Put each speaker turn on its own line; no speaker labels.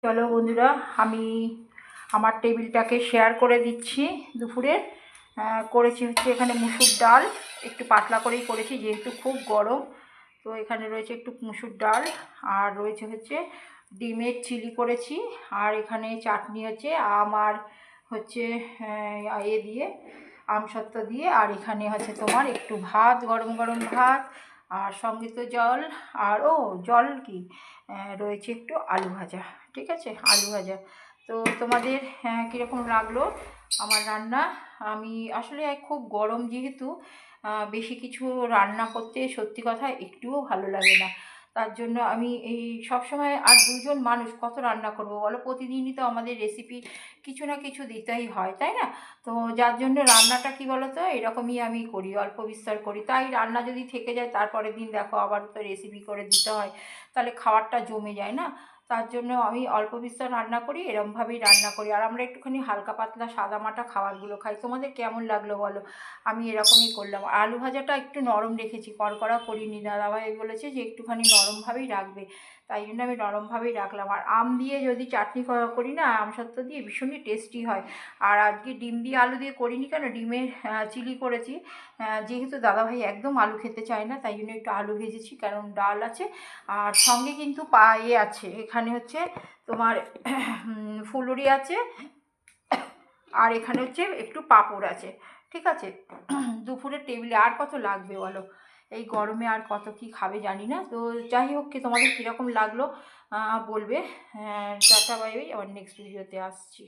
চলো বন্ধুরা, আমি আমার টেবিলটাকে শেয়ার করে দিচ্ছি। দুপুরে করেছি হচ্ছে এখানে মুসুর ডাল, একটু পাতলা করেই করেছি যেহেতু খুব গরম। তো এখানে রয়েছে একটু মুসুর ডাল, আর রয়েছে হচ্ছে ডিমের চিলি করেছি, আর এখানে চাটনি হচ্ছে আম আর হচ্ছে দিয়ে আমসত্ত্ব দিয়ে, আর এখানে হচ্ছে তোমার একটু ভাত, গরম গরম ভাত, আর সঙ্গে তো জল। আর জল কি, রয়েছে একটু আলু ভাজা। ঠিক আছে, আলু ভাজা। তো তোমাদের কীরকম লাগলো আমার রান্না? আমি আসলে খুব গরম যেহেতু বেশি কিছু রান্না করতে সত্যি কথা একটুও ভালো লাগে না। তার জন্য আমি এই সবসময়, আর দুজন মানুষ কত রান্না করব বলো, প্রতিদিনই তো আমাদের রেসিপি কিছু না কিছু দিতেই হয়, তাই না? তো যার জন্য রান্নাটা কি বলো তো, এরকমই আমি করি, অল্প বিস্তর করি। তাই রান্না যদি থেকে যায় তারপরের দিন দেখো আবার তো রেসিপি করে দিতে হয়, তাহলে খাবারটা জমে যায় না। তার জন্য আমি অল্প বিস্তর রান্না করি, এরমভাবেই রান্না করি। আর আমরা একটুখানি হালকা পাতলা সাদামাটা খাবারগুলো খাই। তোমাদের কেমন লাগলো বলো? আমি এরকমই করলাম। আলু ভাজাটা একটু নরম রেখেছি, কড়কড়া করিনি। দাদাভাই বলেছে যে একটুখানি নরমভাবেই রাখবে, তাই জন্য আমি নরমভাবেই রাখলাম। আর আম দিয়ে যদি চাটনি করি না, আমসত্ত্ব দিয়ে, ভীষণই টেস্টি হয়। আর আজকে ডিম দিয়ে আলু দিয়ে করিনি, কেন ডিমের চিলি করেছি। যেহেতু দাদাভাই একদম আলু খেতে চায় না, তাই জন্য একটু আলু ভেজেছি, কারণ ডাল আছে। আর সঙ্গে কিন্তু আছে, এখানে হচ্ছে তোমার ফুলুরি আছে, আর এখানে হচ্ছে একটু পাঁপড় আছে। ঠিক আছে, দুপুরের টেবিলে আর কত লাগবে বলো? এই গরমে আর কত কি খাবে জানি না। তো যাই হোক, কি তোমাদের কীরকম লাগলো বলবে। টাটা বাই বাই, আবার নেক্সট ভিডিওতে আসছি।